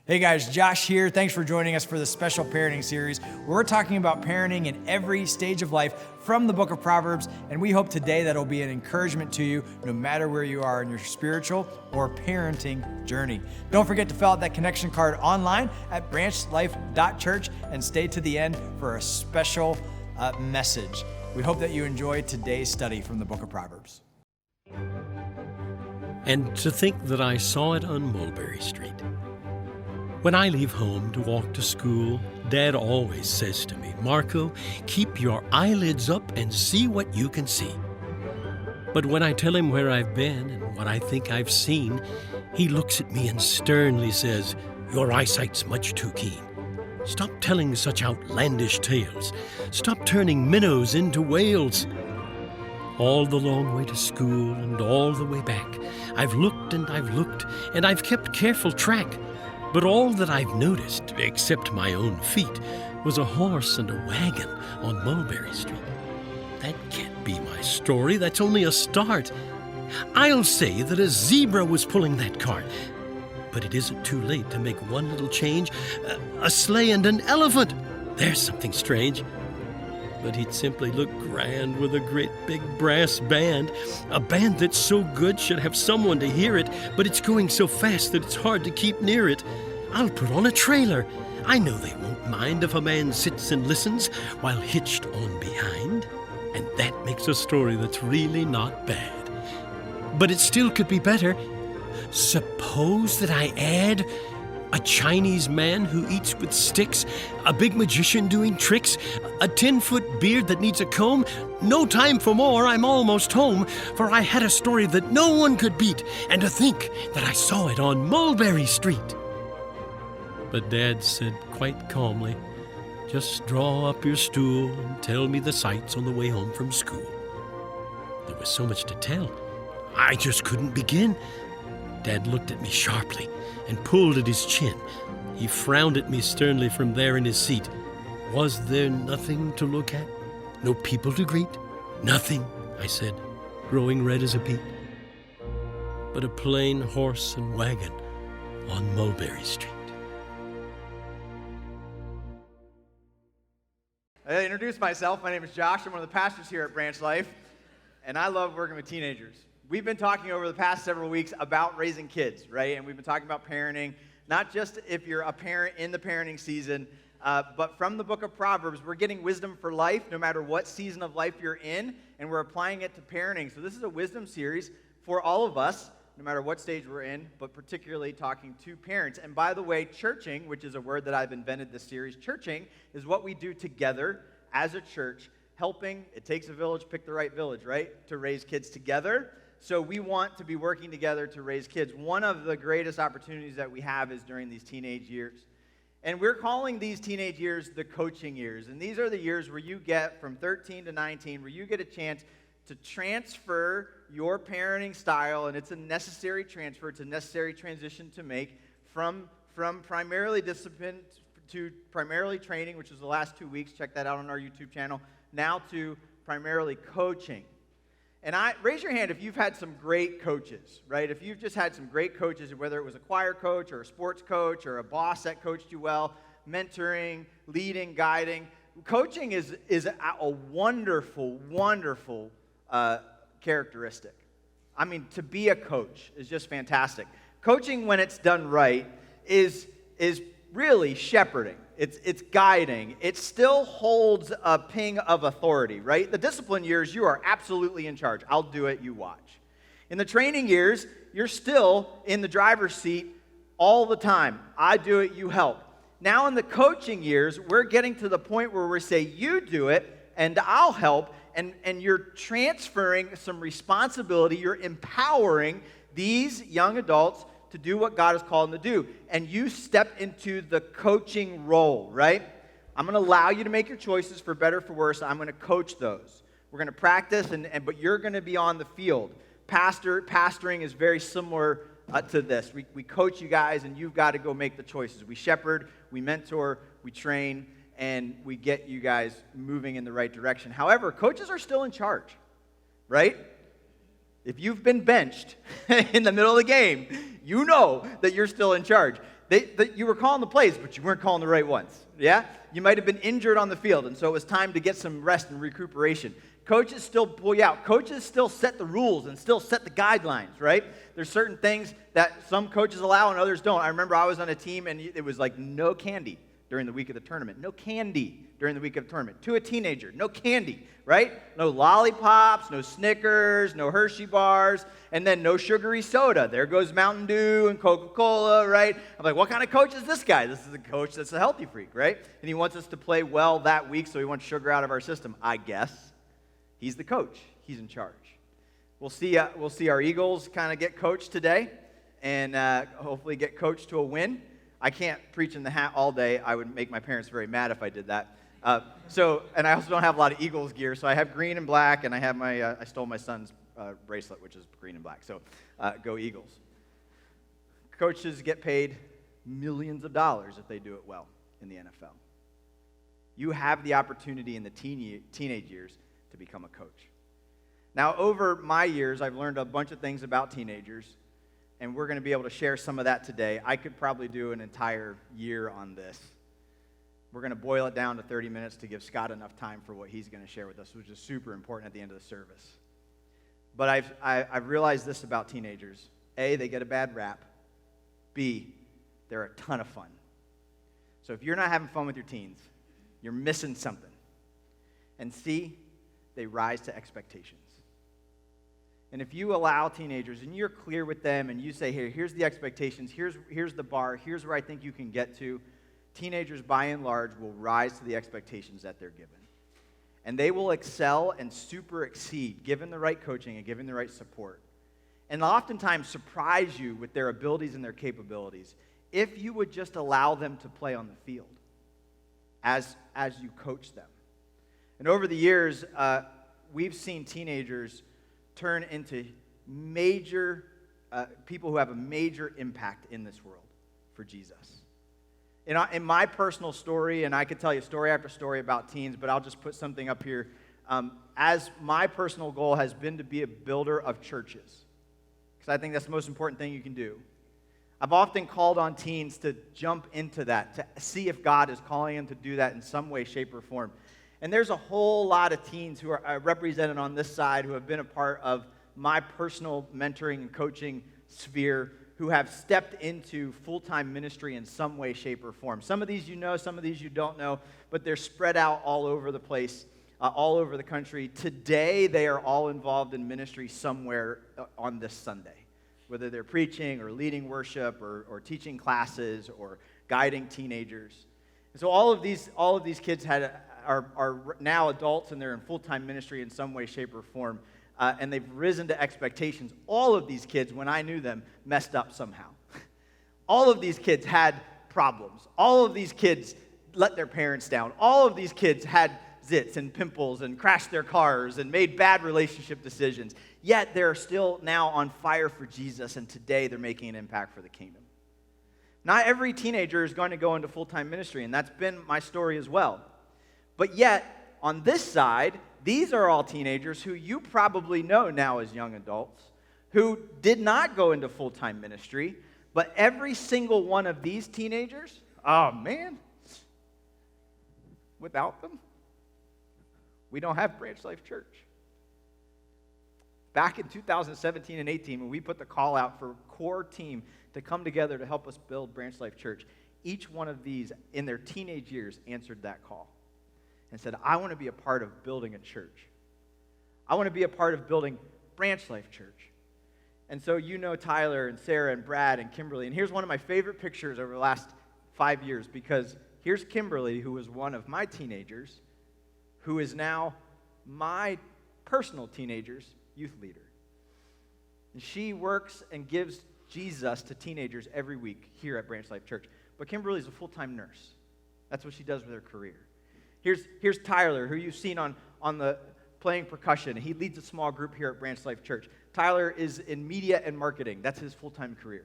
Hey guys, Josh here. Thanks for joining us for this special parenting series. We're talking about parenting in every stage of life from the book of Proverbs, and we hope today that'll be an encouragement to you no matter where you are in your spiritual or parenting journey. Don't forget to fill out that connection card online at branchlife.church and stay to the end for a special message. We hope that you enjoyed today's study from the book of Proverbs. And to think that I saw it on Mulberry Street. When I leave home to walk to school, Dad always says to me, "Marco, keep your eyelids up and see what you can see." But when I tell him where I've been and what I think I've seen, he looks at me and sternly says, "Your eyesight's much too keen. Stop telling such outlandish tales. Stop turning minnows into whales." All the long way to school and all the way back, I've looked and I've looked, and I've kept careful track. But all that I've noticed, except my own feet, was a horse and a wagon on Mulberry Street. That can't be my story. That's only a start. I'll say that a zebra was pulling that cart. But it isn't too late to make one little change. A sleigh and an elephant. There's something strange. But he'd simply look grand with a great big brass band. A band that's so good should have someone to hear it, but it's going so fast that it's hard to keep near it. I'll put on a trailer. I know they won't mind if a man sits and listens while hitched on behind. And that makes a story that's really not bad. But it still could be better. Suppose that I add a Chinese man who eats with sticks, a big magician doing tricks, a 10-foot beard that needs a comb. No time for more, I'm almost home, for I had a story that no one could beat, and to think that I saw it on Mulberry Street. But Dad said quite calmly, "Just draw up your stool and tell me the sights on the way home from school." There was so much to tell, I just couldn't begin. Dad looked at me sharply and pulled at his chin. He frowned at me sternly from there in his seat. Was there nothing to look at? No people to greet? "Nothing," I said, growing red as a beet. But a plain horse and wagon on Mulberry Street. I'll introduce myself. My name is Josh. I'm one of the pastors here at Branch Life, and I love working with teenagers. We've been talking over the past several weeks about raising kids, right? And we've been talking about parenting, not just if you're a parent in the parenting season, but from the book of Proverbs, we're getting wisdom for life, no matter what season of life you're in, and we're applying it to parenting. So this is a wisdom series for all of us, no matter what stage we're in, but particularly talking to parents. And by the way, churching, which is a word that I've invented this series, churching is what we do together as a church, helping, it takes a village, pick the right village, right, to raise kids together. So we want to be working together to raise kids. One of the greatest opportunities that we have is during these teenage years. And we're calling these teenage years the coaching years. And these are the years where you get from 13 to 19, where you get a chance to transfer your parenting style, and it's a necessary transfer, it's a necessary transition to make from primarily discipline to primarily training, which is the last 2 weeks. Check that out on our YouTube channel. Now to primarily coaching. And raise your hand if you've had some great coaches, right? If you've just had some great coaches, whether it was a choir coach or a sports coach or a boss that coached you well, mentoring, leading, guiding. Coaching is a wonderful, wonderful characteristic. I mean, to be a coach is just fantastic. Coaching, when it's done right, is really shepherding. It's guiding. It still holds a ping of authority, right? The discipline years, you are absolutely in charge. I'll do it, you watch. In the training years, you're still in the driver's seat all the time. I do it, you help. Now in the coaching years, we're getting to the point where we say, you do it, and I'll help, and you're transferring some responsibility. You're empowering these young adults to do what God has called them to do. And you step into the coaching role, right? I'm going to allow you to make your choices for better, for worse. I'm going to coach those. We're going to practice, but you're going to be on the field. Pastoring is very similar to this. We coach you guys, and you've got to go make the choices. We shepherd, we mentor, we train, and we get you guys moving in the right direction. However, coaches are still in charge, right? If you've been benched in the middle of the game, you know that you're still in charge. You were calling the plays, but you weren't calling the right ones. Yeah? You might have been injured on the field, and so it was time to get some rest and recuperation. Coaches still pull you out. Coaches still set the rules and still set the guidelines, right? There's certain things that some coaches allow and others don't. I remember I was on a team, and it was like no candy during the week of the tournament. No candy during the week of the tournament. To a teenager, no candy, right? No lollipops, no Snickers, no Hershey bars, and then no sugary soda. There goes Mountain Dew and Coca-Cola, right? I'm like, what kind of coach is this guy? This is a coach that's a healthy freak, right? And he wants us to play well that week, so he wants sugar out of our system, I guess. He's the coach. He's in charge. We'll see our Eagles kind of get coached today and hopefully get coached to a win. I can't preach in the hat all day. I would make my parents very mad if I did that. And I also don't have a lot of Eagles gear, so I have green and black, and I have I stole my son's bracelet, which is green and black. So go Eagles. Coaches get paid millions of dollars if they do it well in the NFL. You have the opportunity in the teenage years to become a coach. Now, over my years, I've learned a bunch of things about teenagers, and we're going to be able to share some of that today. I could probably do an entire year on this. We're going to boil it down to 30 minutes to give Scott enough time for what he's going to share with us, which is super important at the end of the service. But I've realized this about teenagers. A, they get a bad rap. B, they're a ton of fun. So if you're not having fun with your teens, you're missing something. And C, they rise to expectations. And if you allow teenagers and you're clear with them and you say, hey, here's the expectations, here's the bar, here's where I think you can get to, teenagers by and large will rise to the expectations that they're given. And they will excel and super exceed, given the right coaching and given the right support. And oftentimes surprise you with their abilities and their capabilities if you would just allow them to play on the field as you coach them. And over the years, we've seen teenagers turn into major people who have a major impact in this world for Jesus. In my personal story, and I could tell you story after story about teens, but I'll just put something up here. As my personal goal has been to be a builder of churches, because I think that's the most important thing you can do. I've often called on teens to jump into that, to see if God is calling them to do that in some way, shape, or form. And there's a whole lot of teens who are represented on this side who have been a part of my personal mentoring and coaching sphere, who have stepped into full-time ministry in some way, shape, or form. Some of these you know, some of these you don't know, but they're spread out all over the place, all over the country. Today, they are all involved in ministry somewhere on this Sunday, whether they're preaching or leading worship or teaching classes or guiding teenagers. And so all of these kids are now adults, and they're in full-time ministry in some way, shape, or form. And they've risen to expectations. All of these kids, when I knew them, messed up somehow. All of these kids had problems. All of these kids let their parents down. All of these kids had zits and pimples and crashed their cars and made bad relationship decisions. Yet they're still now on fire for Jesus, and today they're making an impact for the kingdom. Not every teenager is going to go into full-time ministry, and that's been my story as well. But yet, on this side, these are all teenagers who you probably know now as young adults, who did not go into full-time ministry, but every single one of these teenagers, oh man, without them, we don't have Branch Life Church. Back in 2017 and 18, when we put the call out for a core team to come together to help us build Branch Life Church, each one of these in their teenage years answered that call and said, I want to be a part of building a church. I want to be a part of building Branch Life Church. And so you know Tyler and Sarah and Brad and Kimberly. And here's one of my favorite pictures over the last 5 years, because here's Kimberly, who was one of my teenagers, who is now my personal teenager's youth leader. And she works and gives Jesus to teenagers every week here at Branch Life Church. But Kimberly's a full-time nurse. That's what she does with her career. Here's Tyler, who you've seen on the playing percussion. He leads a small group here at Branch Life Church. Tyler is in media and marketing. That's his full-time career.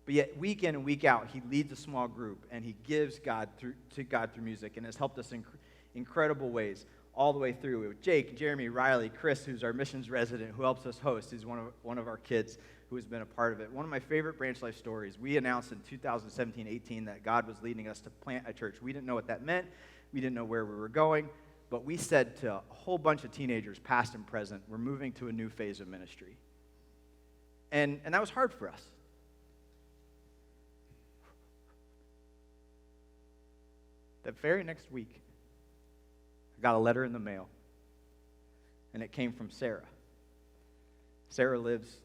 But yet, week in and week out, he leads a small group, and he gives God through music, and has helped us in incredible ways all the way through. With Jake, Jeremy, Riley, Chris, who's our missions resident, who helps us host. He's one of our kids who has been a part of it. One of my favorite Branch Life stories, we announced in 2017-18 that God was leading us to plant a church. We didn't know what that meant. We didn't know where we were going. But we said to a whole bunch of teenagers, past and present, we're moving to a new phase of ministry. And that was hard for us. That very next week, I got a letter in the mail, and it came from Sarah. Sarah lives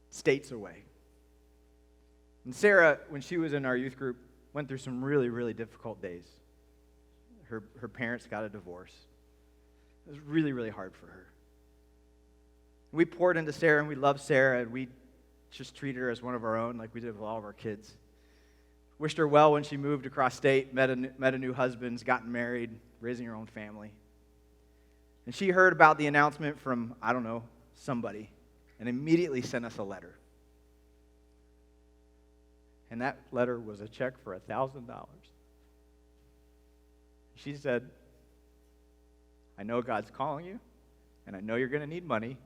states away. And Sarah, when she was in our youth group, went through some really, really difficult days. Her parents got a divorce. It was really, really hard for her. We poured into Sarah, and we loved Sarah, and we just treated her as one of our own, like we did with all of our kids. Wished her well when she moved across state, met a new husband, gotten married, raising her own family. And she heard about the announcement from, I don't know, somebody, and immediately sent us a letter. And that letter was a check for $1,000. She said, I know God's calling you, and I know you're going to need money,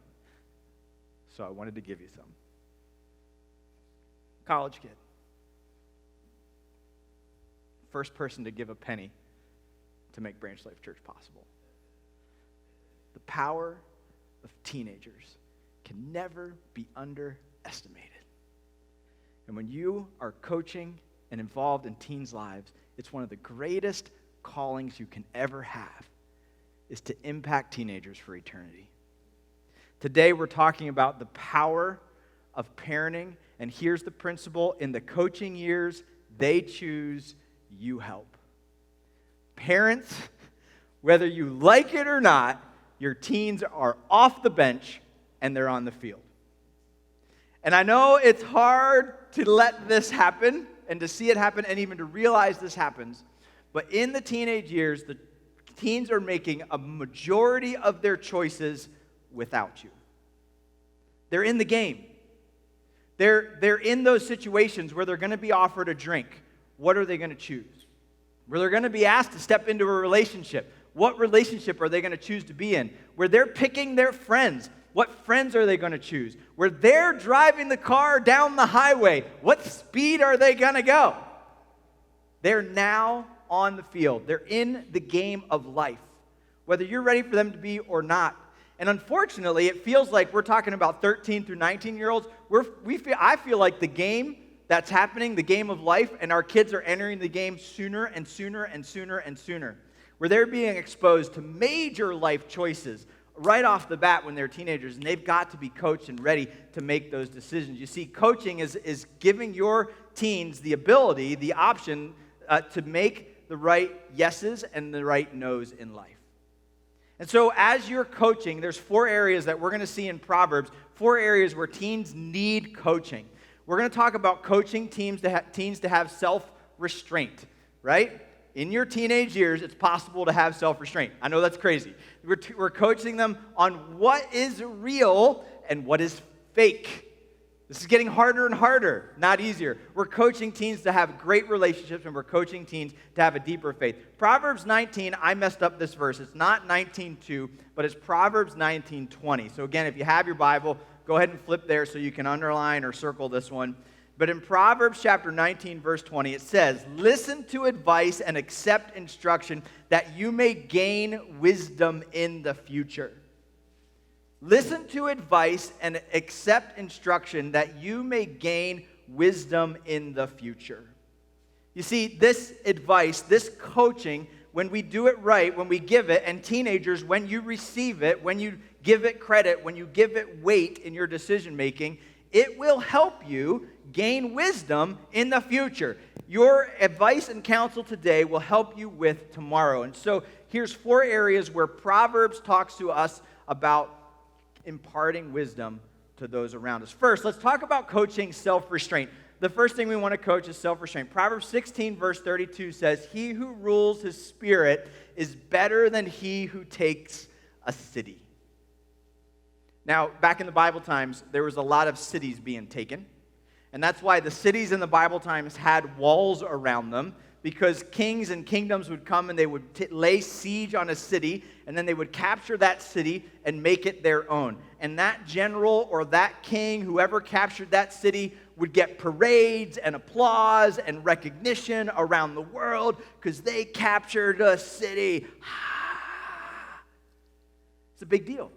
so I wanted to give you some. College kid. First person to give a penny to make Branch Life Church possible. The power of teenagers can never be underestimated. And when you are coaching and involved in teens' lives, it's one of the greatest callings you can ever have is to impact teenagers for eternity. Today we're talking about the power of parenting, and here's the principle: in the coaching years, they choose, you help. Parents, whether you like it or not, your teens are off the bench and they're on the field. And I know it's hard to let this happen and to see it happen and even to realize this happens, but in the teenage years, the teens are making a majority of their choices without you. They're in the game. They're in those situations where they're going to be offered a drink. What are they going to choose? Where they're going to be asked to step into a relationship. What relationship are they going to choose to be in? Where they're picking their friends. What friends are they going to choose? Where they're driving the car down the highway. What speed are they going to go? They're now on the field. They're in the game of life, whether you're ready for them to be or not. And unfortunately, it feels like we're talking about 13 through 19-year-olds. I feel like the game that's happening, the game of life, and our kids are entering the game sooner and sooner and sooner and sooner, where they're being exposed to major life choices right off the bat when they're teenagers, and they've got to be coached and ready to make those decisions. You see, coaching is giving your teens the ability, the option to make the right yeses and the right nos in life. And so as you're coaching, there's 4 areas that we're going to see in Proverbs, 4 areas where teens need coaching. We're going to talk about coaching teens to have self-restraint, right? In your teenage years, it's possible to have self-restraint. I know that's crazy. We're coaching them on what is real and what is fake. This is getting harder and harder, not easier. We're coaching teens to have great relationships, and we're coaching teens to have a deeper faith. Proverbs 19, I messed up this verse. It's not 19:2, but it's Proverbs 19:20. So again, if you have your Bible, go ahead and flip there so you can underline or circle this one. But in Proverbs chapter 19, verse 20, it says, "Listen to advice and accept instruction, that you may gain wisdom in the future." Listen to advice and accept instruction that you may gain wisdom in the future. You see, this advice, this coaching, when we do it right, when we give it, and teenagers, when you receive it, when you give it credit, when you give it weight in your decision making, it will help you gain wisdom in the future. Your advice and counsel today will help you with tomorrow. And so here's 4 areas where Proverbs talks to us about imparting wisdom to those around us. First, let's talk about coaching self-restraint. The first thing we want to coach is self-restraint. Proverbs 16, verse 32 says, "He who rules his spirit is better than he who takes a city." Now, back in the Bible times, there was a lot of cities being taken. And that's why the cities in the Bible times had walls around them, because kings and kingdoms would come and they would lay siege on a city, and then they would capture that city and make it their own. And that general or that king, whoever captured that city, would get parades and applause and recognition around the world because they captured a city. It's a big deal.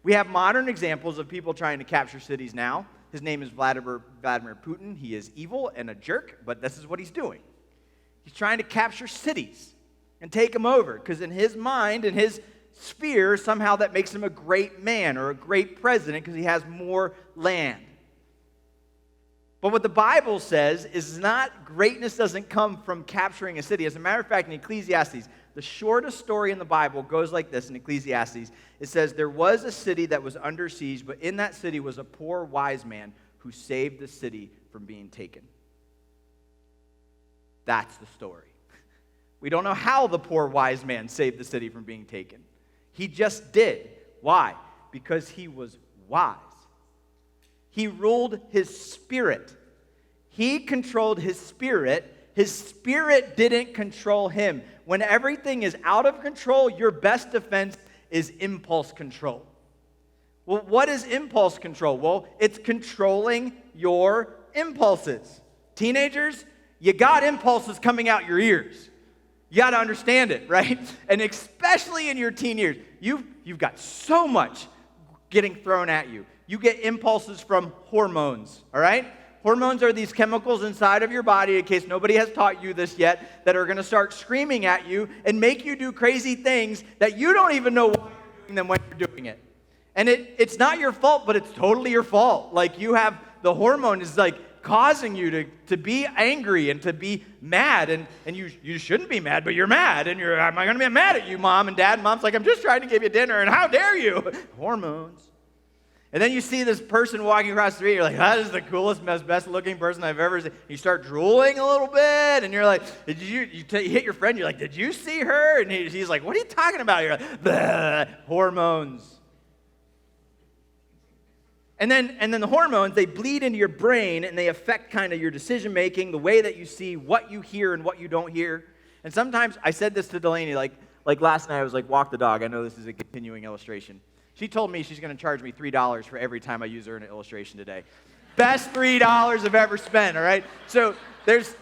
We have modern examples of people trying to capture cities now. His name is Vladimir Putin. He is evil and a jerk, but this is what he's doing. He's trying to capture cities and take them over because in his mind, in his sphere, somehow that makes him a great man or a great president because he has more land. But what the Bible says is not greatness doesn't come from capturing a city. As a matter of fact, in Ecclesiastes, the shortest story in the Bible goes like this in Ecclesiastes. It says, there was a city that was under siege, but in that city was a poor wise man who saved the city from being taken. That's the story. We don't know how the poor wise man saved the city from being taken. He just did. Why? Because he was wise. He ruled his spirit. He controlled his spirit. His spirit didn't control him. When everything is out of control, your best defense is impulse control. Well, what is impulse control? Well, it's controlling your impulses. Teenagers, you got impulses coming out your ears. You got to understand it, right? And especially in your teen years, you've got so much getting thrown at you. You get impulses from hormones, all right? Hormones are these chemicals inside of your body, in case nobody has taught you this yet, that are going to start screaming at you and make you do crazy things that you don't even know why you're doing them when you're doing it. And it's not your fault, but it's totally your fault. Like you have, the hormone is like causing you to be angry and to be mad. And you shouldn't be mad, but you're mad. And am I going to be mad at you, Mom and Dad? Mom's like, I'm just trying to give you dinner, and how dare you? Hormones. And then you see this person walking across the street, you're like, that is the coolest, best looking person I've ever seen. You start drooling a little bit, and you're like, you hit your friend, you're like, did you see her? And he's like, what are you talking about? You're like, bleh, hormones. And then the hormones, they bleed into your brain, and they affect kind of your decision making, the way that you see, what you hear and what you don't hear. And sometimes, I said this to Delaney, like last night, I was like, walk the dog. I know this is a continuing illustration. She told me she's going to charge me $3 for every time I use her in an illustration today. Best $3 I've ever spent, all right? So there's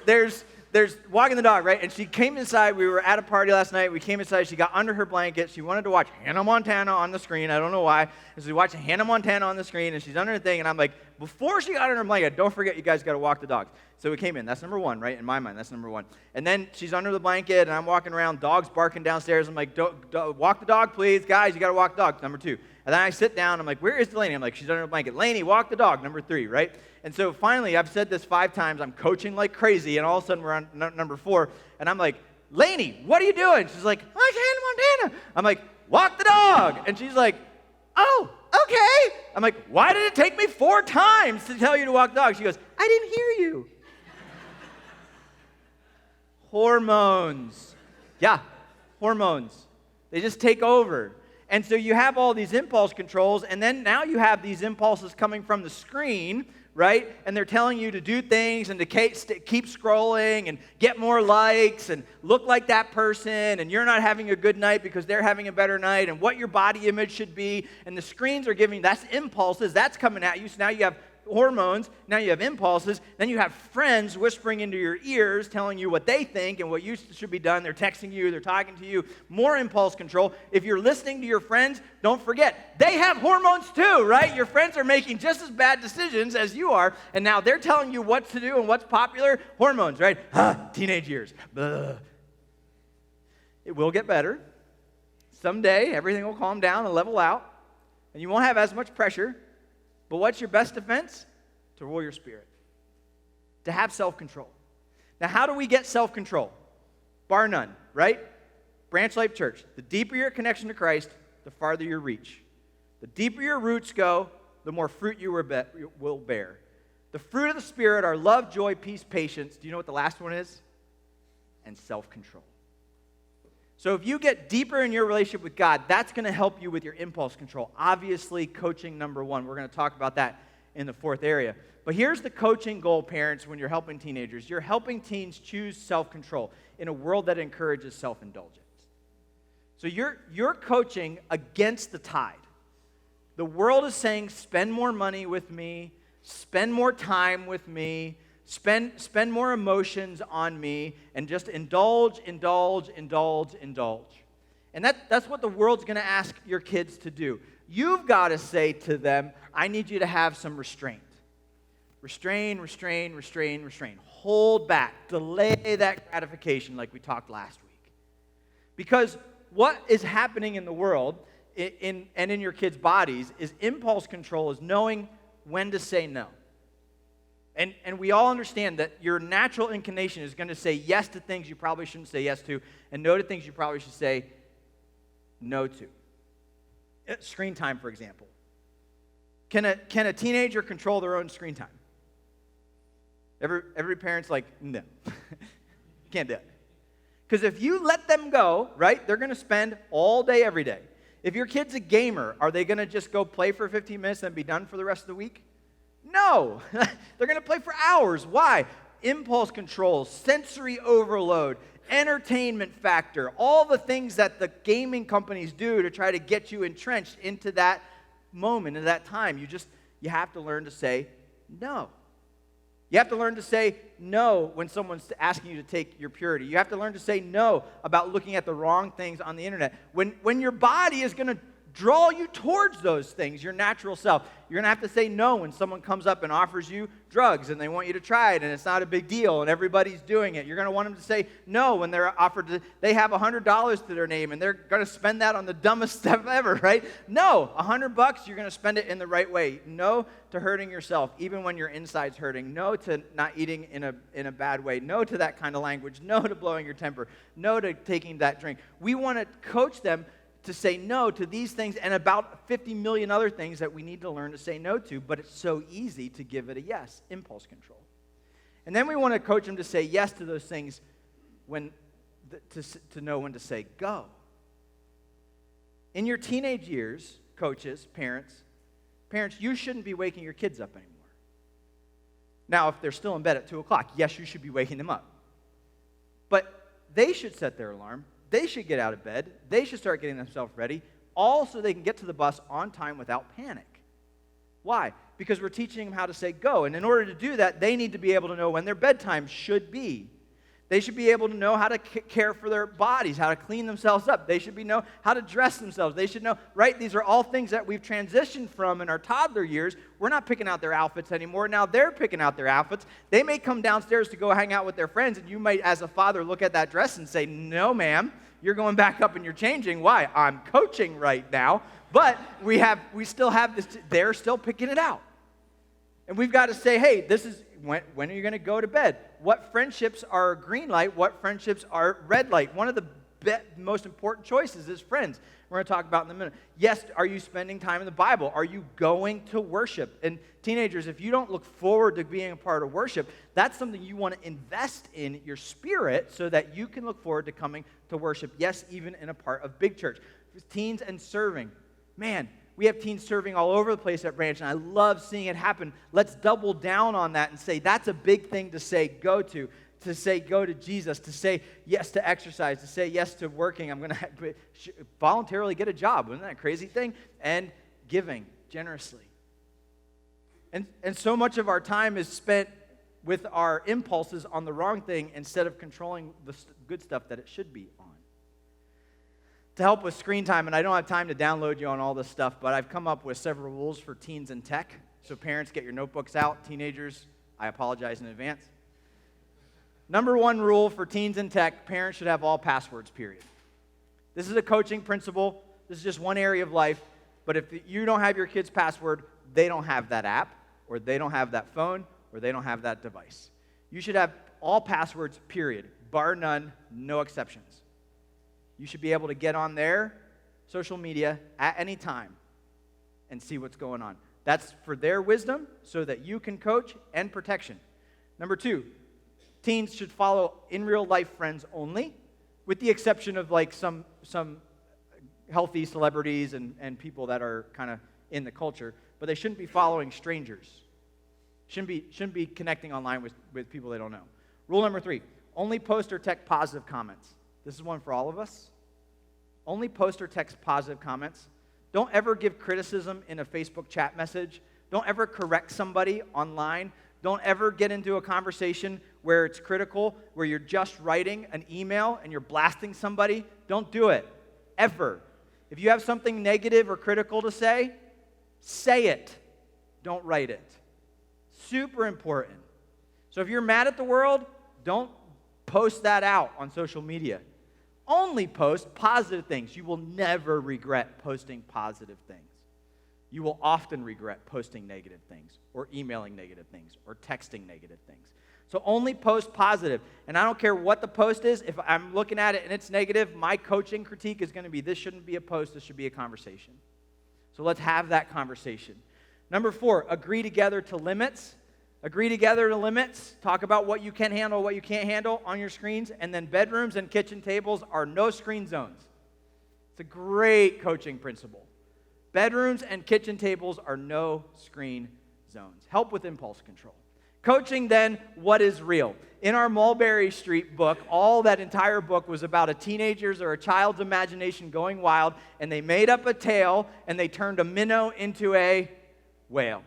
walking the dog, right? And she came inside. We were at a party last night. We came inside. She got under her blanket. She wanted to watch Hannah Montana on the screen. I don't know why. And so we watched Hannah Montana on the screen, and she's under her thing. And I'm like, before she got under her blanket, don't forget you guys got to walk the dogs. So we came in. That's number one, right? In my mind, that's number one. And then she's under the blanket, and I'm walking around. Dog's barking downstairs. I'm like, walk the dog, please. Guys, you got to walk the dog. Number two. And then I sit down. I'm like, where is Delaney? I'm like, she's under the blanket. Laney, walk the dog. Number three, right? And so finally, I've said this 5 times. I'm coaching like crazy, and all of a sudden we're on number 4. And I'm like, Laney, what are you doing? She's like, oh, it's Hannah Montana. I'm like, walk the dog. And she's like, oh, okay. I'm like, why did it take me 4 times to tell you to walk the dog? She goes, I didn't hear you. Hormones. Yeah, hormones. They just take over. And so you have all these impulse controls, and then now you have these impulses coming from the screen, right? And they're telling you to do things and to keep scrolling and get more likes and look like that person, and you're not having a good night because they're having a better night, and what your body image should be. And the screens are giving, that's impulses, that's coming at you. So now you have hormones, now you have impulses, then you have friends whispering into your ears telling you what they think and what you should be done. They're texting you, they're talking to you. More impulse control. If you're listening to your friends, don't forget, they have hormones too, right? Your friends are making just as bad decisions as you are, and now they're telling you what to do and what's popular. Hormones, right? Teenage years. Blah. It will get better. Someday, everything will calm down and level out, and you won't have as much pressure. But what's your best defense? To rule your spirit. To have self-control. Now, how do we get self-control? Bar none, right? Branch Life Church. The deeper your connection to Christ, the farther your reach. The deeper your roots go, the more fruit you will bear. The fruit of the Spirit are love, joy, peace, patience. Do you know what the last one is? And self-control. So if you get deeper in your relationship with God, that's going to help you with your impulse control. Obviously, coaching number 1. We're going to talk about that in the fourth area. But here's the coaching goal, parents, when you're helping teenagers. You're helping teens choose self-control in a world that encourages self-indulgence. So you're coaching against the tide. The world is saying, spend more money with me, spend more time with me, spend more emotions on me, and just indulge. And that's what the world's going to ask your kids to do. You've got to say to them, I need you to have some restraint. Restrain. Hold back. Delay that gratification like we talked last week. Because what is happening in the world and in your kids' bodies is impulse control is knowing when to say no. And we all understand that your natural inclination is going to say yes to things you probably shouldn't say yes to and no to things you probably should say no to. Screen time, for example. Can a teenager control their own screen time? Every parent's like, no. Can't do it. Because if you let them go, right, they're going to spend all day, every day. If your kid's a gamer, are they going to just go play for 15 minutes and be done for the rest of the week? No. They're going to play for hours. Why? Impulse control, sensory overload, entertainment factor, all the things that the gaming companies do to try to get you entrenched into that moment, into that time. You have to learn to say no. You have to learn to say no when someone's asking you to take your purity. You have to learn to say no about looking at the wrong things on the internet. When your body is going to draw you towards those things, your natural self, you're going to have to say no when someone comes up and offers you drugs and they want you to try it and it's not a big deal and everybody's doing it. You're going to want them to say no when they're offered they have $100 to their name and they're going to spend that on the dumbest stuff ever, right? No, $100, you're going to spend it in the right way. No to hurting yourself, even when your inside's hurting. No to not eating in a bad way. No to that kind of language. No to blowing your temper. No to taking that drink. We want to coach them to say no to these things and about 50 million other things that we need to learn to say no to, but it's so easy to give it a yes, impulse control. And then we want to coach them to say yes to those things to know when to say go. In your teenage years, coaches, parents, you shouldn't be waking your kids up anymore. Now, if they're still in bed at 2 o'clock, yes, you should be waking them up. But they should set their alarm. They should get out of bed. They should start getting themselves ready, all so they can get to the bus on time without panic. Why? Because we're teaching them how to say go. And in order to do that, they need to be able to know when their bedtime should be. They should be able to know how to care for their bodies, how to clean themselves up. They should know how to dress themselves. They should know, right? These are all things that we've transitioned from in our toddler years. We're not picking out their outfits anymore. Now they're picking out their outfits. They may come downstairs to go hang out with their friends, and you might, as a father, look at that dress and say, no, ma'am, you're going back up and you're changing. Why? I'm coaching right now. But we still have this, they're still picking it out. And we've got to say, hey, this is, when are you going to go to bed? What friendships are green light? What friendships are red light? One of the most important choices is friends. We're going to talk about in a minute. Yes, are you spending time in the Bible? Are you going to worship? And teenagers, if you don't look forward to being a part of worship, that's something you want to invest in your spirit so that you can look forward to coming to worship. Yes, even in a part of big church. Teens and serving. Man, we have teens serving all over the place at Branch, and I love seeing it happen. Let's double down on that and say that's a big thing to say go to say go to Jesus, to say yes to exercise, to say yes to working. I'm going to voluntarily get a job. Isn't that a crazy thing? And giving generously. And so much of our time is spent with our impulses on the wrong thing instead of controlling the good stuff that it should be on. To help with screen time, and I don't have time to download you on all this stuff, but I've come up with several rules for teens and tech. So parents, get your notebooks out. Teenagers, I apologize in advance. Number one rule for teens and tech, parents should have all passwords, period. This is a coaching principle. This is just one area of life. But if you don't have your kid's password, they don't have that app, or they don't have that phone, or they don't have that device. You should have all passwords, period. Bar none, no exceptions. You should be able to get on their social media at any time and see what's going on. That's for their wisdom so that you can coach and protection. Number two, teens should follow in real life friends only, with the exception of like some healthy celebrities and people that are kind of in the culture, but they shouldn't be following strangers Shouldn't be connecting online with people they don't know. Rule number 3, only post or text positive comments. This is one for all of us. Only post or text positive comments. Don't ever give criticism in a Facebook chat message. Don't ever correct somebody online. Don't ever get into a conversation where it's critical, where you're just writing an email and you're blasting somebody. Don't do it, ever. If you have something negative or critical to say it. Don't write it. Super important. So if you're mad at the world, don't post that out on social media. Only post positive things. You will never regret posting positive things. You will often regret posting negative things or emailing negative things or texting negative things. So only post positive. And I don't care what the post is. If I'm looking at it and it's negative, my coaching critique is going to be, this shouldn't be a post, this should be a conversation. So let's have that conversation. Number 4, agree together to limits. Agree together to limits. Talk about what you can handle, what you can't handle on your screens. And then bedrooms and kitchen tables are no screen zones. It's a great coaching principle. Bedrooms and kitchen tables are no screen zones. Help with impulse control. Coaching then, what is real? In our Mulberry Street book, all that entire book was about a teenager's or a child's imagination going wild, and they made up a tale, and they turned a minnow into a whale.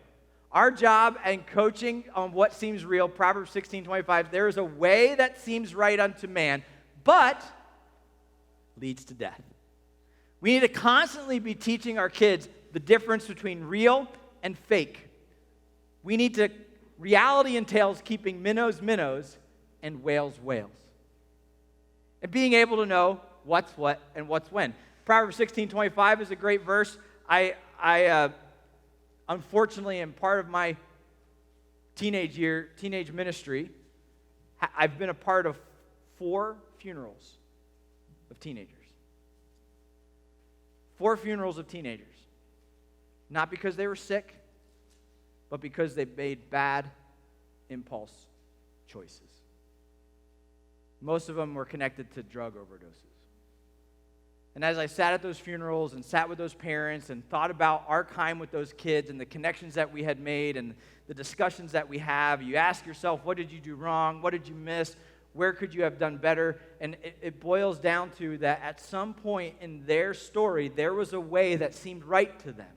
Our job and coaching on what seems real, Proverbs 16:25, there is a way that seems right unto man, but leads to death. We need to constantly be teaching our kids the difference between real and fake. Reality entails keeping minnows minnows and whales whales. And being able to know what's what and what's when. Proverbs 16:25 is a great verse. I unfortunately am part of my teenage ministry. I've been a part of 4 funerals of teenagers. 4 funerals of teenagers. Not because they were sick, but because they made bad impulse choices. Most of them were connected to drug overdoses. And as I sat at those funerals and sat with those parents and thought about our time with those kids and the connections that we had made and the discussions that we have, you ask yourself, what did you do wrong? What did you miss? Where could you have done better? And it boils down to that at some point in their story, there was a way that seemed right to them.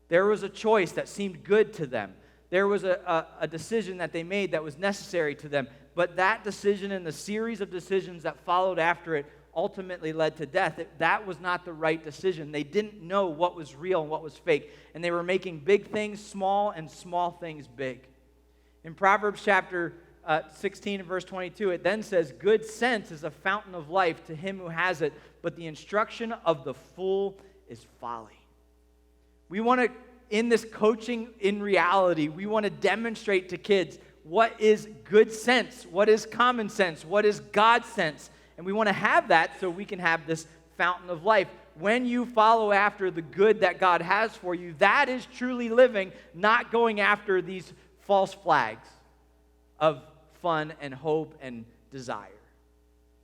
There was a choice that seemed good to them. There was a decision that they made that was necessary to them. But that decision and the series of decisions that followed after it ultimately led to death. That was not the right decision. They didn't know what was real and what was fake. And they were making big things small and small things big. In Proverbs chapter 16 and verse 22, it then says, good sense is a fountain of life to him who has it, but the instruction of the fool is folly. We want to, in this coaching in reality, we want to demonstrate to kids what is good sense, what is common sense, what is God's sense. And we want to have that so we can have this fountain of life. When you follow after the good that God has for you, that is truly living, not going after these false flags of fun and hope and desire.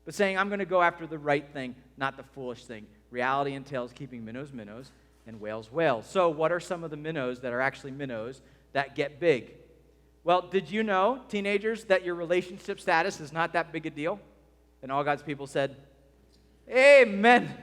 But saying, I'm going to go after the right thing, not the foolish thing. Reality entails keeping minnows minnows and whales whales. So what are some of the minnows that are actually minnows that get big? Well, did you know, teenagers, that your relationship status is not that big a deal? And all God's people said, amen.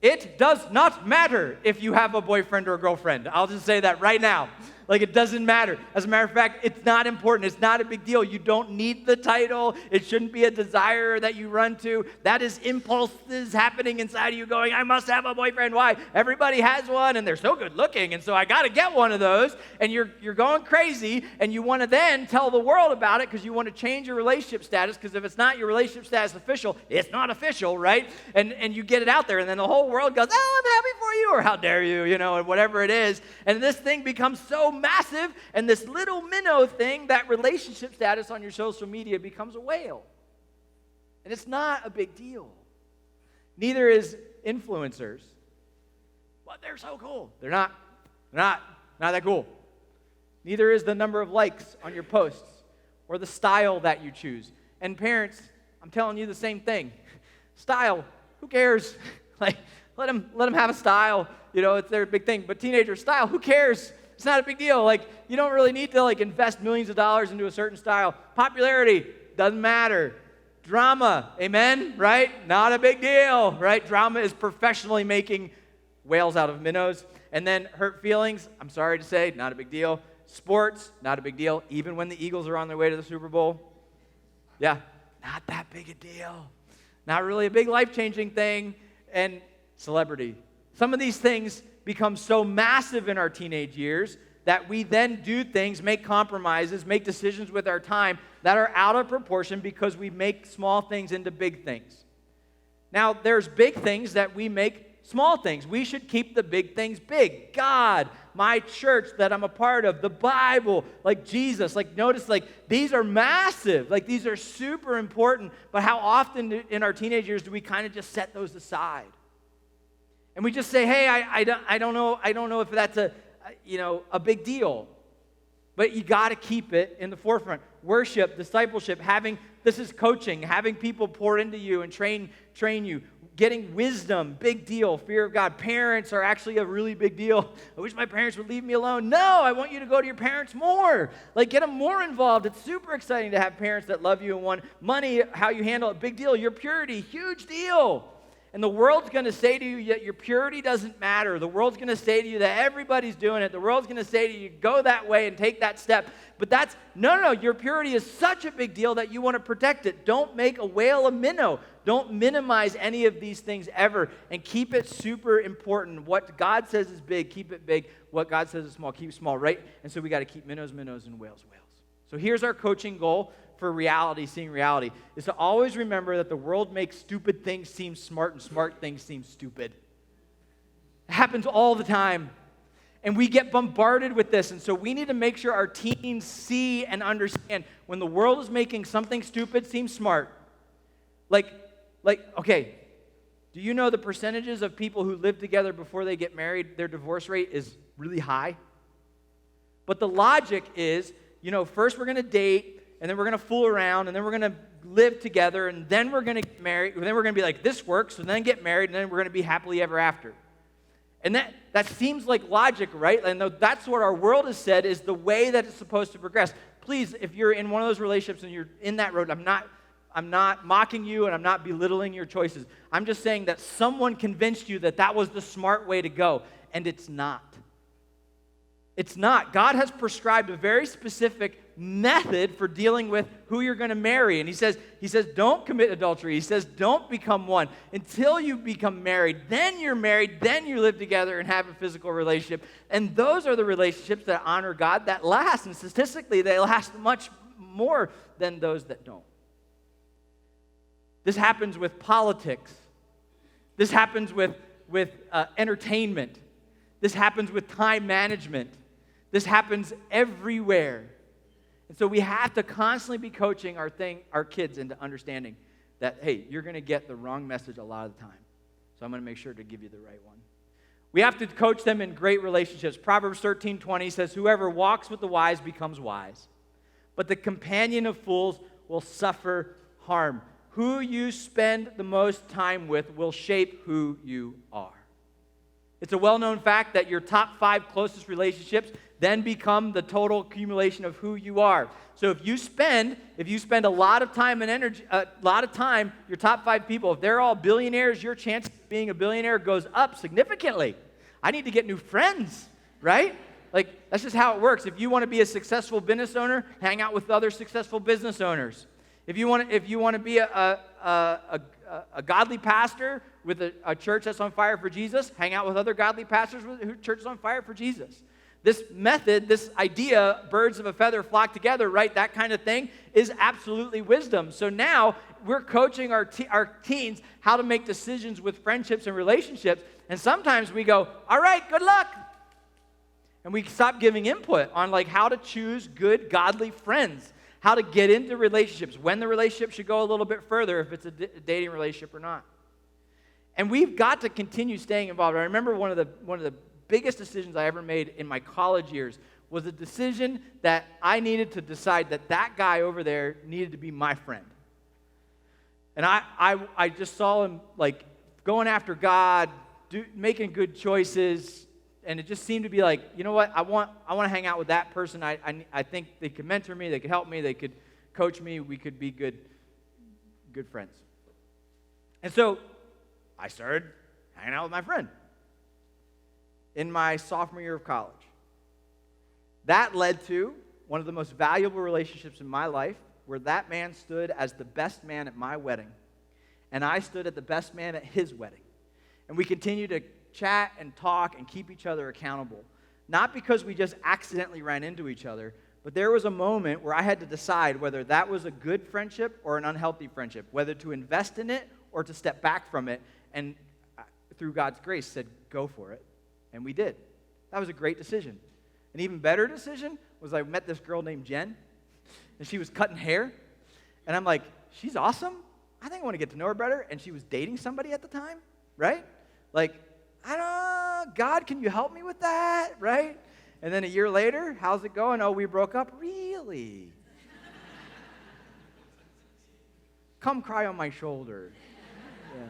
It does not matter if you have a boyfriend or a girlfriend. I'll just say that right now. Like, it doesn't matter. As a matter of fact, it's not important. It's not a big deal. You don't need the title. It shouldn't be a desire that you run to. That is impulses happening inside of you going, I must have a boyfriend. Why? Everybody has one, and they're so good looking, and so I got to get one of those. And you're going crazy, and you want to then tell the world about it because you want to change your relationship status, because if it's not your relationship status official, it's not official, right? And you get it out there, and then the whole world goes, oh, I'm happy for you, or how dare you, and whatever it is. And this thing becomes so massive, and this little minnow thing, that relationship status on your social media, becomes a whale. And it's not a big deal. Neither is influencers. But they're so cool. They're not that cool. Neither is the number of likes on your posts or the style that you choose. And parents, I'm telling you the same thing. Style, who cares? Like, let them have a style. It's their big thing. But teenager style, who cares? It's not a big deal. Like, you don't really need to like invest millions of dollars into a certain style. Popularity doesn't matter. Drama, amen, right? Not a big deal, right? Drama is professionally making whales out of minnows. And then hurt feelings, I'm sorry to say, not a big deal. Sports, not a big deal. Even when the Eagles are on their way to the Super Bowl, yeah, not that big a deal. Not really a big life-changing thing. And celebrity. Some of these things become so massive in our teenage years that we then do things, make compromises, make decisions with our time that are out of proportion because we make small things into big things. Now, there's big things that we make small things. We should keep the big things big. God, my church that I'm a part of, the Bible, like Jesus. Like, notice, like, these are massive. Like, these are super important. But how often in our teenage years do we kind of just set those aside? And we just say, hey, I don't know if that's a big deal. But you got to keep it in the forefront. Worship, discipleship, this is coaching, having people pour into you and train you. Getting wisdom, big deal. Fear of God. Parents are actually a really big deal. I wish my parents would leave me alone. No, I want you to go to your parents more. Like, get them more involved. It's super exciting to have parents that love you and want money, how you handle it, big deal. Your purity, huge deal. And the world's going to say to you that your purity doesn't matter. The world's going to say to you that everybody's doing it. The world's going to say to you, go that way and take that step. But no. Your purity is such a big deal that you want to protect it. Don't make a whale a minnow. Don't minimize any of these things ever. And keep it super important. What God says is big, keep it big. What God says is small, keep it small, right? And so we got to keep minnows, and whales. So here's our coaching goal for reality, seeing reality, is to always remember that the world makes stupid things seem smart and smart things seem stupid. It happens all the time. And we get bombarded with this. And so we need to make sure our teens see and understand when the world is making something stupid seem smart. Like, okay, do you know the percentages of people who live together before they get married, their divorce rate is really high? But the logic is, first we're going to date, and then we're going to fool around, and then we're going to live together, and then we're going to get married, and then we're going to be like, this works, and then get married, and then we're going to be happily ever after. And that seems like logic, right? And that's what our world has said is the way that it's supposed to progress. Please, if you're in one of those relationships and you're in that road, I'm not mocking you, and I'm not belittling your choices. I'm just saying that someone convinced you that was the smart way to go, and it's not. It's not. God has prescribed a very specific method for dealing with who you're going to marry. And he says, don't commit adultery. He says, don't become one until you become married. Then you're married. Then you live together and have a physical relationship. And those are the relationships that honor God that last. And statistically, they last much more than those that don't. This happens with politics. This happens with entertainment. This happens with time management. This happens everywhere. And so we have to constantly be coaching our kids into understanding that, hey, you're going to get the wrong message a lot of the time. So I'm going to make sure to give you the right one. We have to coach them in great relationships. Proverbs 13:20 says, whoever walks with the wise becomes wise, but the companion of fools will suffer harm. Who you spend the most time with will shape who you are. It's a well-known fact that your top 5 closest relationships then become the total accumulation of who you are. So if you spend a lot of time and energy, your top 5 people, if they're all billionaires, your chance of being a billionaire goes up significantly. I need to get new friends, right? Like, that's just how it works. If you want to be a successful business owner, hang out with other successful business owners. If you want to be a godly pastor with a church that's on fire for Jesus, hang out with other godly pastors with churches on fire for Jesus. This method, this idea, birds of a feather flock together, right? That kind of thing is absolutely wisdom. So now we're coaching our teens how to make decisions with friendships and relationships. And sometimes we go, all right, good luck. And we stop giving input on like how to choose good, godly friends, how to get into relationships, when the relationship should go a little bit further, if it's a dating relationship or not. And we've got to continue staying involved. I remember one of the biggest decisions I ever made in my college years was a decision that I needed to decide that guy over there needed to be my friend. And I just saw him like going after God, making good choices, and it just seemed to be like, you know what, I want to hang out with that person. I think they could mentor me, they could help me, they could coach me, we could be good friends. And so I started hanging out with my friend in my sophomore year of college. That led to one of the most valuable relationships in my life, where that man stood as the best man at my wedding, and I stood at the best man at his wedding. And we continued to chat and talk and keep each other accountable. Not because we just accidentally ran into each other, but there was a moment where I had to decide whether that was a good friendship or an unhealthy friendship, whether to invest in it or to step back from it, and through God's grace said, go for it. And we did. That was a great decision. An even better decision was I met this girl named Jen, and she was cutting hair, and I'm like, she's awesome. I think I want to get to know her better, and she was dating somebody at the time, right? Like, God, can you help me with that, right? And then a year later, how's it going? Oh, we broke up? Really? Come cry on my shoulder. Yeah.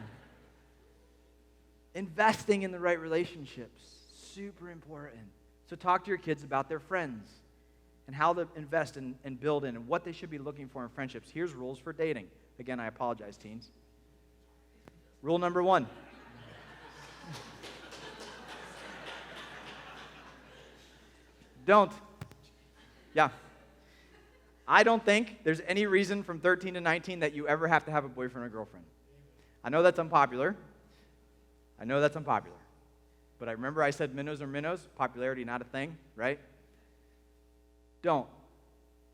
Investing in the right relationships, super important. So talk to your kids about their friends and how to invest and build in and what they should be looking for in friendships. Here's rules for dating. Again, I apologize, teens. Rule number 1. Don't. Yeah. I don't think there's any reason from 13 to 19 that you ever have to have a boyfriend or girlfriend. I know that's unpopular. But I remember I said minnows are minnows, popularity not a thing, right? Don't.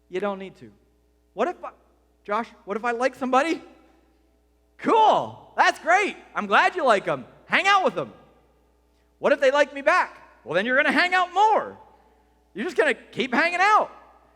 You don't need to. What if I like somebody? Cool. That's great. I'm glad you like them. Hang out with them. What if they like me back? Well, then you're going to hang out more. You're just going to keep hanging out.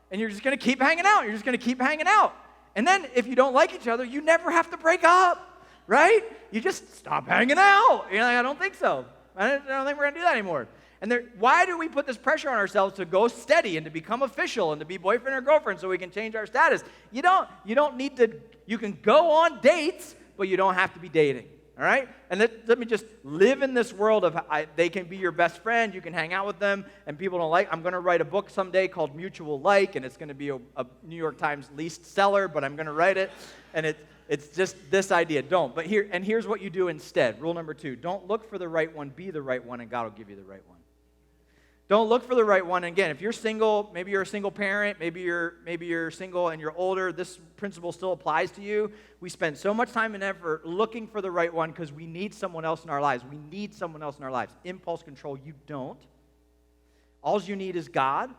And you're just going to keep hanging out. You're just going to keep hanging out. And then if you don't like each other, you never have to break up, right? You just stop hanging out. You're like, I don't think so. I don't think we're going to do that anymore. And why do we put this pressure on ourselves to go steady and to become official and to be boyfriend or girlfriend so we can change our status? You don't need to. You can go on dates, but you don't have to be dating. All right? And let me just live in this world of they can be your best friend, you can hang out with them, and people don't like. I'm going to write a book someday called Mutual Like, and it's going to be a New York Times least seller, but I'm going to write it. And it's just this idea. Don't. But here's what you do instead. Rule number 2. Don't look for the right one, be the right one, and God will give you the right one. Don't look for the right one. And again, if you're single, maybe you're a single parent, maybe you're single and you're older, this principle still applies to you. We spend so much time and effort looking for the right one because we need someone else in our lives. We need someone else in our lives. Impulse control, you don't. All you need is God.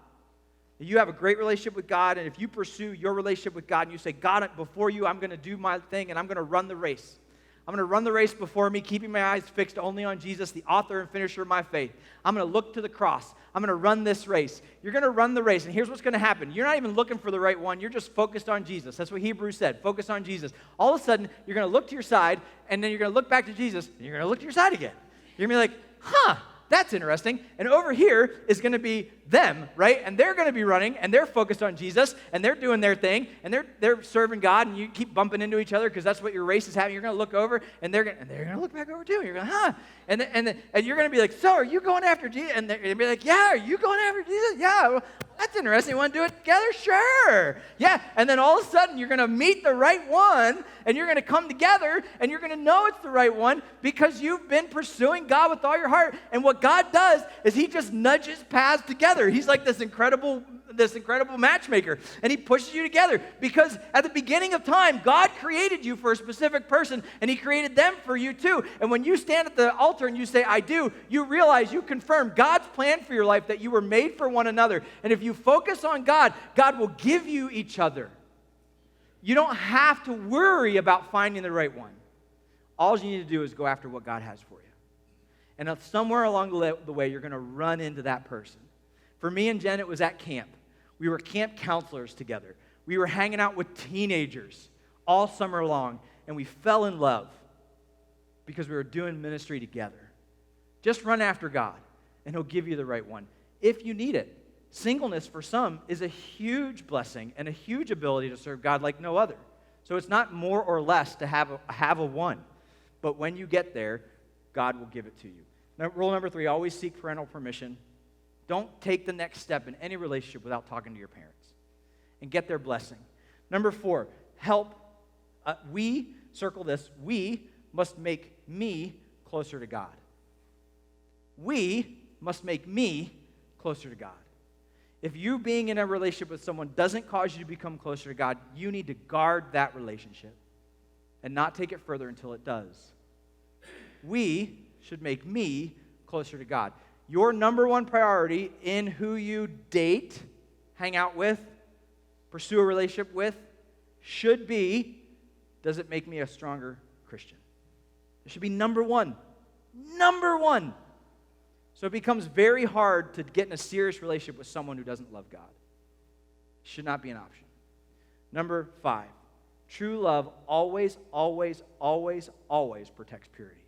You have a great relationship with God, and if you pursue your relationship with God and you say, God, before you, I'm going to do my thing and I'm going to run the race. I'm going to run the race before me, keeping my eyes fixed only on Jesus, the author and finisher of my faith. I'm going to look to the cross. I'm going to run this race. You're going to run the race, and here's what's going to happen. You're not even looking for the right one. You're just focused on Jesus. That's what Hebrews said, focus on Jesus. All of a sudden, you're going to look to your side, and then you're going to look back to Jesus, and you're going to look to your side again. You're going to be like, that's interesting. And over here is going to be them, right? And they're going to be running, and they're focused on Jesus, and they're doing their thing, and they're serving God, and you keep bumping into each other because that's what your race is having. You're going to look over, and they're going to look back over too. You're going, and you're going to be like, so are you going after Jesus? And they're going to be like, yeah, are you going after Jesus? Yeah, well, that's interesting. You want to do it together? Sure. Yeah. And then all of a sudden, you're going to meet the right one, and you're going to come together, and you're going to know it's the right one because you've been pursuing God with all your heart. And what God does is he just nudges paths together. He's like this incredible matchmaker, and he pushes you together because at the beginning of time, God created you for a specific person, and he created them for you too. And when you stand at the altar and you say, I do, you realize, you confirm God's plan for your life, that you were made for one another. And if you focus on God, God will give you each other. You don't have to worry about finding the right one. All you need to do is go after what God has for you. And somewhere along the way, you're going to run into that person. For me and Jen, it was at camp. We were camp counselors together. We were hanging out with teenagers all summer long, and we fell in love because we were doing ministry together. Just run after God, and he'll give you the right one if you need it. Singleness for some is a huge blessing and a huge ability to serve God like no other. So it's not more or less to have a one. But when you get there, God will give it to you. Rule number 3, always seek parental permission. Don't take the next step in any relationship without talking to your parents and get their blessing. Number 4, circle this, we must make me closer to God. We must make me closer to God. If you being in a relationship with someone doesn't cause you to become closer to God, you need to guard that relationship and not take it further until it does. We should make me closer to God. Your number one priority in who you date, hang out with, pursue a relationship with, should be, does it make me a stronger Christian? It should be number one. Number one. So it becomes very hard to get in a serious relationship with someone who doesn't love God. It should not be an option. Number 5, true love always, always, always, always protects purity.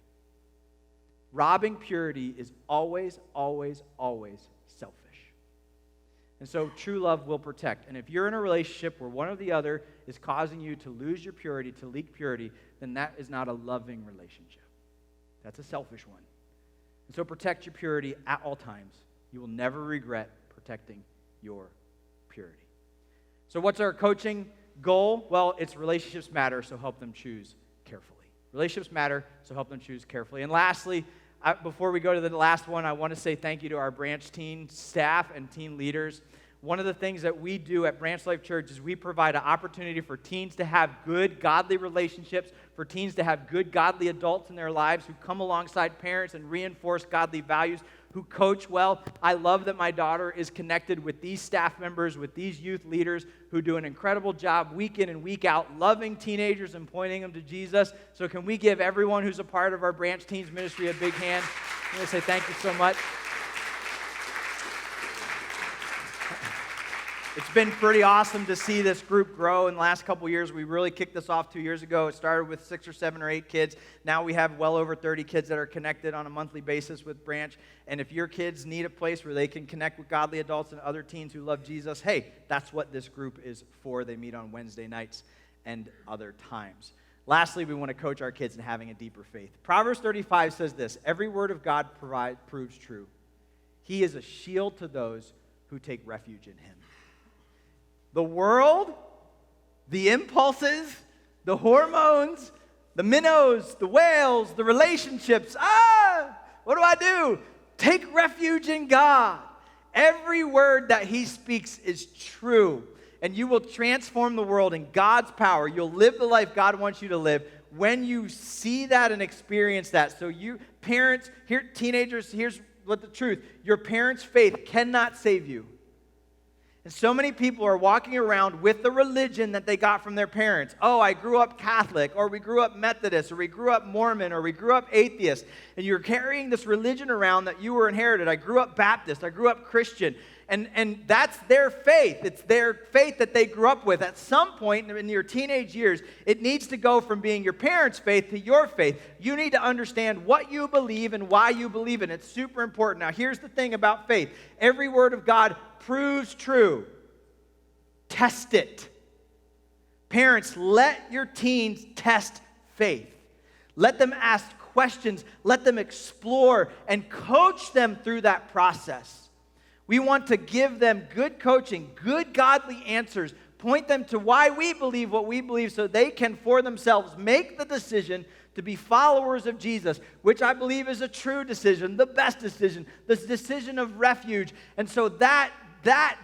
Robbing purity is always, always, always selfish. And so true love will protect. And if you're in a relationship where one or the other is causing you to lose your purity, to leak purity, then that is not a loving relationship. That's a selfish one. And so protect your purity at all times. You will never regret protecting your purity. So what's our coaching goal? Well, it's relationships matter, so help them choose carefully. Relationships matter, so help them choose carefully. And lastly, before we go to the last one, I want to say thank you to our branch teen staff and teen leaders. One of the things that we do at Branch Life Church is we provide an opportunity for teens to have good, godly relationships, for teens to have good, godly adults in their lives who come alongside parents and reinforce godly values, who coach well. I love that my daughter is connected with these staff members, with these youth leaders who do an incredible job week in and week out, loving teenagers and pointing them to Jesus. So can we give everyone who's a part of our Branch Teens ministry a big hand? I'm going to say thank you so much. It's been pretty awesome to see this group grow in the last couple years. We really kicked this off 2 years ago. It started with 6 or 7 or 8 kids. Now we have well over 30 kids that are connected on a monthly basis with Branch. And if your kids need a place where they can connect with godly adults and other teens who love Jesus, hey, that's what this group is for. They meet on Wednesday nights and other times. Lastly, we want to coach our kids in having a deeper faith. Proverbs 35 says this: every word of God proves true. He is a shield to those who take refuge in him. The world, the impulses, the hormones, the minnows, the whales, the relationships. What do? Take refuge in God. Every word that he speaks is true. And you will transform the world in God's power. You'll live the life God wants you to live when you see that and experience that. So you parents, teenagers, here's what the truth. Your parents' faith cannot save you. And so many people are walking around with the religion that they got from their parents. Oh, I grew up Catholic, or we grew up Methodist, or we grew up Mormon, or we grew up atheist. And you're carrying this religion around that you were inherited. I grew up Baptist. I grew up Christian. And that's their faith. It's their faith that they grew up with. At some point in your teenage years, it needs to go from being your parents' faith to your faith. You need to understand what you believe and why you believe in it. It's super important. Now, here's the thing about faith. Every word of God proves true. Test it. Parents, let your teens test faith. Let them ask questions. Let them explore and coach them through that process. We want to give them good coaching, good godly answers, point them to why we believe what we believe so they can, for themselves, make the decision to be followers of Jesus, which I believe is a true decision, the best decision, the decision of refuge. And so that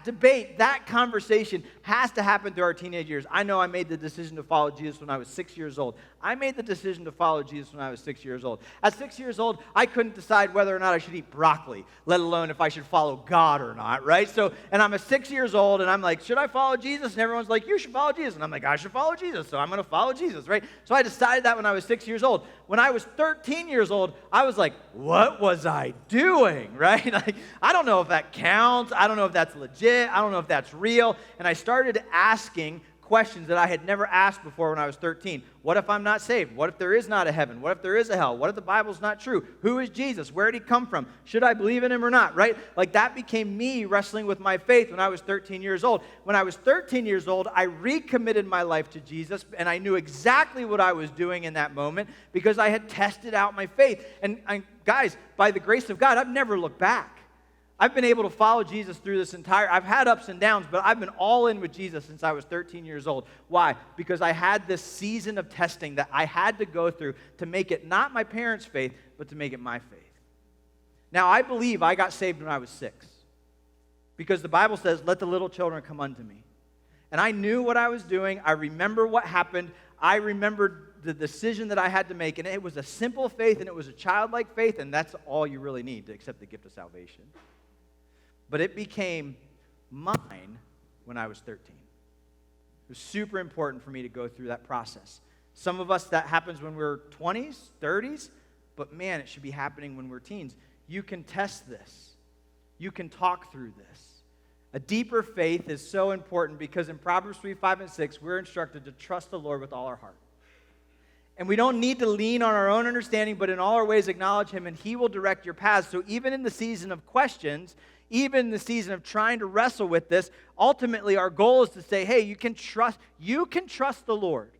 debate, that conversation has to happen through our teenage years. I know I made the decision to follow Jesus when I was 6 years old. I made the decision to follow Jesus when I was 6 years old. At 6 years old, I couldn't decide whether or not I should eat broccoli, let alone if I should follow God or not, right? So, and I'm 6 years old, and I'm like, should I follow Jesus? And everyone's like, you should follow Jesus. And I'm like, I should follow Jesus, so I'm going to follow Jesus, right? So I decided that when I was 6 years old. When I was 13 years old, I was like, what was I doing, right? Like, I don't know if that counts. I don't know if that's legit. I don't know if that's real. And I started asking questions that I had never asked before when I was 13. What if I'm not saved? What if there is not a heaven? What if there is a hell? What if the Bible's not true? Who is Jesus? Where did he come from? Should I believe in him or not, right? Like that became me wrestling with my faith when I was 13 years old. When I was 13 years old, I recommitted my life to Jesus, and I knew exactly what I was doing in that moment because I had tested out my faith. And guys, by the grace of God, I've never looked back. I've been able to follow Jesus through this I've had ups and downs, but I've been all in with Jesus since I was 13 years old. Why? Because I had this season of testing that I had to go through to make it not my parents' faith, but to make it my faith. Now, I believe I got saved when I was 6 because the Bible says, let the little children come unto me. And I knew what I was doing. I remember what happened. I remembered the decision that I had to make, and it was a simple faith, and it was a childlike faith, and that's all you really need to accept the gift of salvation. But it became mine when I was 13. It was super important for me to go through that process. Some of us, that happens when we're 20s, 30s, but man, it should be happening when we're teens. You can test this. You can talk through this. A deeper faith is so important because in Proverbs 3, 5, and 6, we're instructed to trust the Lord with all our heart. And we don't need to lean on our own understanding, but in all our ways acknowledge him, and he will direct your paths. So even in the season of questions, even in the season of trying to wrestle with this, ultimately our goal is to say, hey, you can trust the Lord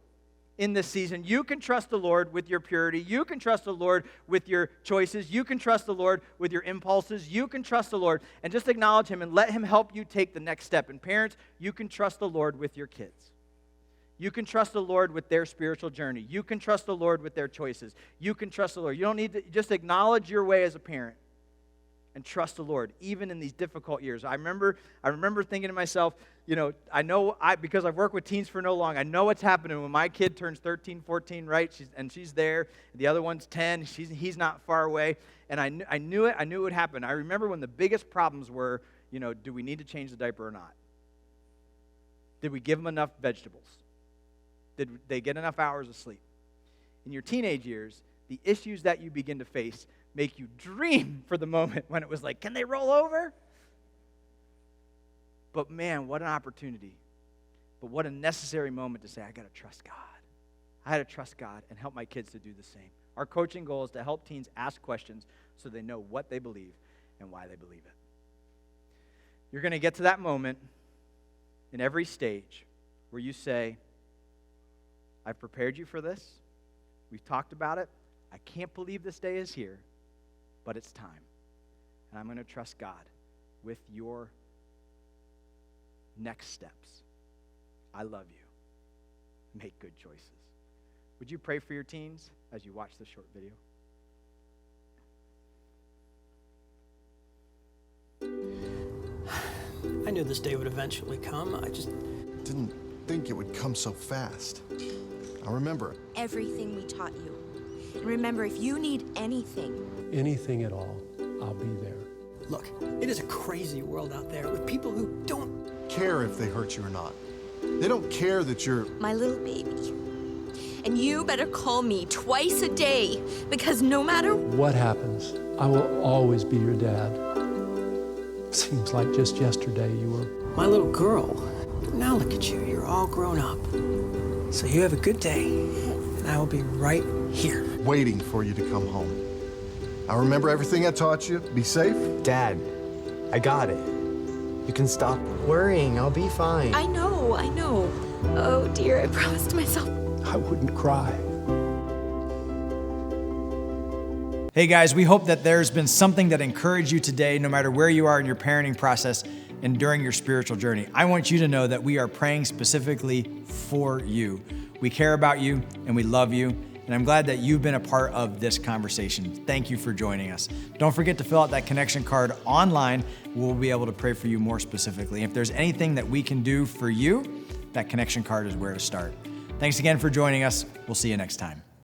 in this season. You can trust the Lord with your purity. You can trust the Lord with your choices. You can trust the Lord with your impulses. You can trust the Lord and just acknowledge him and let him help you take the next step. And parents, you can trust the Lord with your kids. You can trust the Lord with their spiritual journey. You can trust the Lord with their choices. You can trust the Lord. You don't need to just acknowledge your way as a parent and trust the Lord, even in these difficult years. I remember thinking to myself, because I've worked with teens for no long, I know what's happening when my kid turns 13, 14, right? She's there. The other one's 10. He's not far away. And I knew it would happen. I remember when the biggest problems were, do we need to change the diaper or not? Did we give them enough vegetables? Did they get enough hours of sleep? In your teenage years, the issues that you begin to face make you dream for the moment when it was like, can they roll over? But man, what an opportunity. But what a necessary moment to say, I got to trust God. I had to trust God and help my kids to do the same. Our coaching goal is to help teens ask questions so they know what they believe and why they believe it. You're going to get to that moment in every stage where you say, I've prepared you for this. We've talked about it. I can't believe this day is here, but it's time. And I'm going to trust God with your next steps. I love you. Make good choices. Would you pray for your teens as you watch this short video? I knew this day would eventually come. I just didn't think it would come so fast. Now remember everything we taught you. And remember, if you need anything at all, I'll be there. Look, it is a crazy world out there with people who don't care if they hurt you or not. They don't care that you're my little baby. And you better call me twice a day, because no matter what happens, I will always be your dad. Seems like just yesterday you were my little girl. Now look at you, you're all grown up. So you have a good day, and I will be right here, waiting for you to come home. Now remember everything I taught you. Be safe. Dad, I got it. You can stop worrying. I'll be fine. I know. Oh dear, I promised myself I wouldn't cry. Hey guys, we hope that there's been something that encouraged you today, no matter where you are in your parenting process and during your spiritual journey. I want you to know that we are praying specifically for you. We care about you and we love you. And I'm glad that you've been a part of this conversation. Thank you for joining us. Don't forget to fill out that connection card online. We'll be able to pray for you more specifically. If there's anything that we can do for you, that connection card is where to start. Thanks again for joining us. We'll see you next time.